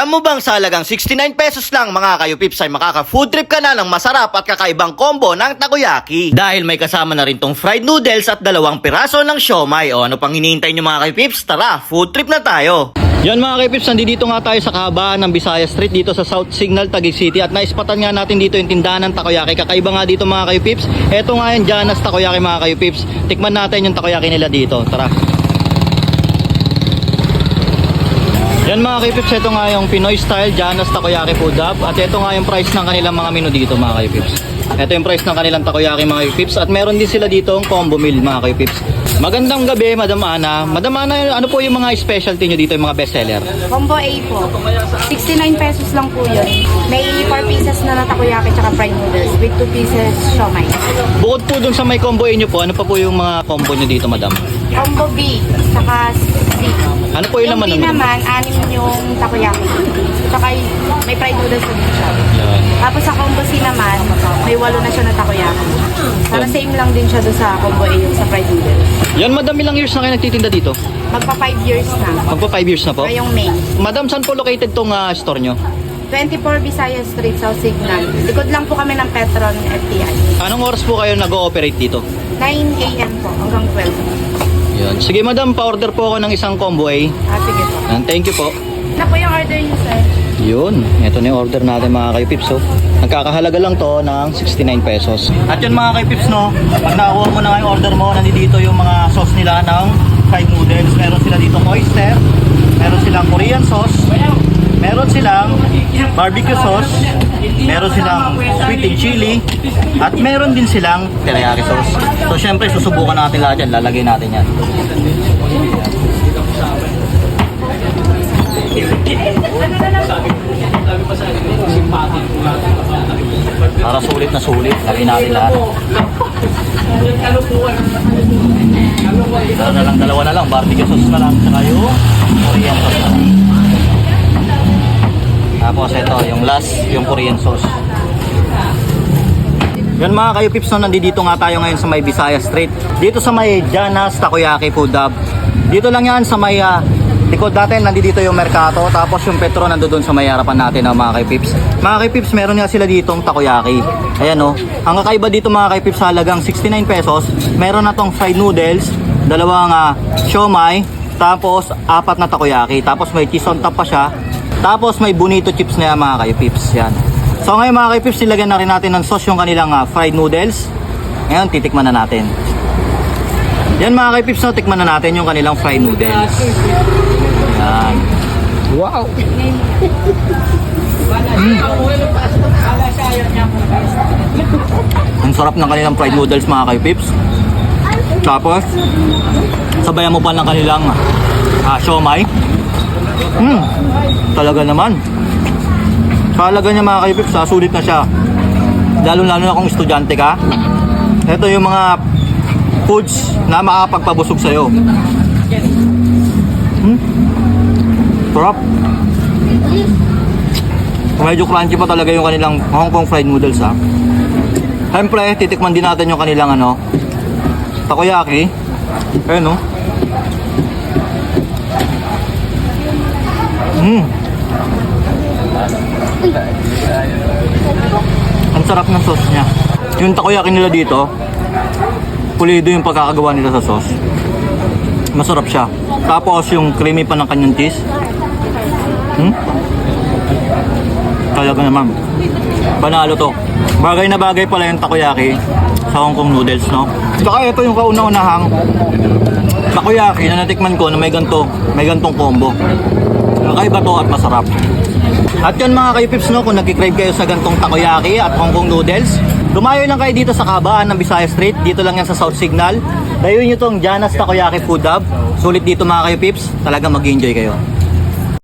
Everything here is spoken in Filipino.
Alam mo bang sa halagang 69 pesos lang mga kayo pips ay makaka-food trip ka na ng masarap at kakaibang combo ng takoyaki. Dahil may kasama na rin tong fried noodles at 2 piraso ng siomai. O ano pang hinihintay nyo mga kayo pips? Tara, food trip na tayo! Yan mga kayo pips, nandito nga tayo sa kahabaan ng Visayas Street dito sa South Signal, Taguig City. At naispatan nga natin dito yung tindahan ng takoyaki. Kakaiba nga dito mga kayo pips. Eto nga yung Janas takoyaki mga kayo pips. Tikman natin yung takoyaki nila dito. Tara! Yan mga kaipips, ito nga yung Pinoy style Janas Takoyaki Food Hub. At ito nga yung price ng kanilang mga menu dito mga kaipips. Ito yung price ng kanilang takoyaki mga kaipips. At meron din sila dito ang combo meal mga kaipips. Magandang gabi Madam Ana. Madam Ana, ano po yung mga specialty nyo dito, yung mga bestseller? Combo A po. 69 pesos lang po yun. May 4 pieces na takoyaki tsaka fried noodles with 2 pieces siomai. Bukod po dun sa may combo A nyo po, ano pa po yung mga combo nyo dito Madam? Combo B, saka C. Ano po yung laman B naman, 6 yung takoyaki. Tsaka may fried noodles na din siya. Tapos sa combo C naman, may 8 na siya na takoyaki. Para same lang din siya doon sa combo A yung sa fried noodles. Yan Madam, ilang years na kayo nagtitinda dito? Magpa 5 years na. Magpa 5 years na po? Ngayong May. Madam, saan po located tong store nyo? 24 Visayas Street, South Signal. Likod lang po kami ng Petron FTI. Anong oras po kayo nag-ooperate dito? 9 a.m. po hanggang 12. Yan. Sige Madam, pa-order po ako ng isang combo A. Sige po. Yan, thank you po. Na po yung order niyo, sir? Yun, ito na yung order natin mga kaipips. So, nagkakahalaga lang to ng 69 pesos. At yun mga kaipips, no, pag nakuha mo na nga yung order mo, nandito yung mga sauce nila ng fried noodles. Meron sila dito oyster, meron silang Korean sauce, meron silang barbecue sauce, meron silang sweet and chili, at meron din silang teriyaki sauce. So syempre susubukan natin lahat yan, lalagay natin yan. Para sulit na sulit, lagay natin lahat. Dalawa na lang, barbecue sauce na lang, saka yung Korean sauce na lang. Tapos ito, yung last, yung Korean sauce. Yan mga kayo pips, no, nandito nga tayo ngayon sa may Visayas Street. Dito sa may Janas Takoyaki Food Hub. Dito lang yan sa may likod natin, nandito yung Mercato. Tapos yung Petro nandoon sa may harapan natin, mga kay pips. Mga kay pips, meron nga sila ditong takoyaki. Ayan o. Ang kakaiba dito mga kay pips, halagang 69 pesos. Meron na tong fried noodles, 2 siomai, tapos 4 na takoyaki. Tapos may cheese on top pa siya. Tapos may bonito chips na yan mga kayo pips. Yan. So ngayon mga kayo pips, nilagyan na rin natin ng sauce yung kanilang fried noodles. Ngayon titikman na natin. Yan mga kayo pips, no, tikman na natin yung kanilang fried noodles. Yan. Wow! Ang sarap ng kanilang fried noodles mga kayo pips. Tapos sabayan mo pa ng kanilang siomai. Talaga naman. Talaga niya mga kaipips, sulit na siya. Lalo na kung estudyante ka. Ito yung mga foods na makakapagpabusog sa'yo. Sarap. Medyo crunchy pa talaga yung kanilang Hong Kong fried noodles ha. Siyempre, titikman din natin yung kanilang takoyaki. Ayun no. Ang sarap ng sauce niya. Yung takoyaki nila dito, pulido yung pagkakagawa nila sa sauce. Masarap siya. Tapos yung creamy pa ng kanyang cheese. Talaga naman. Panalo to. Bagay na bagay pala yung takoyaki sa Hong Kong noodles, no? Saka ito yung kauna-unahang takoyaki na natikman ko na may gantong combo. Kakaiba to at masarap. At yun mga kayo-pips, no, kung nagkikrave kayo sa gantong takoyaki at Hong Kong noodles, lumayo lang kayo dito sa kahabaan ng Visayas Street. Dito lang yan sa South Signal. Dayuin nyo tong Janas Takoyaki Food Hub. Sulit dito mga kayo-pips. Talagang mag-enjoy kayo.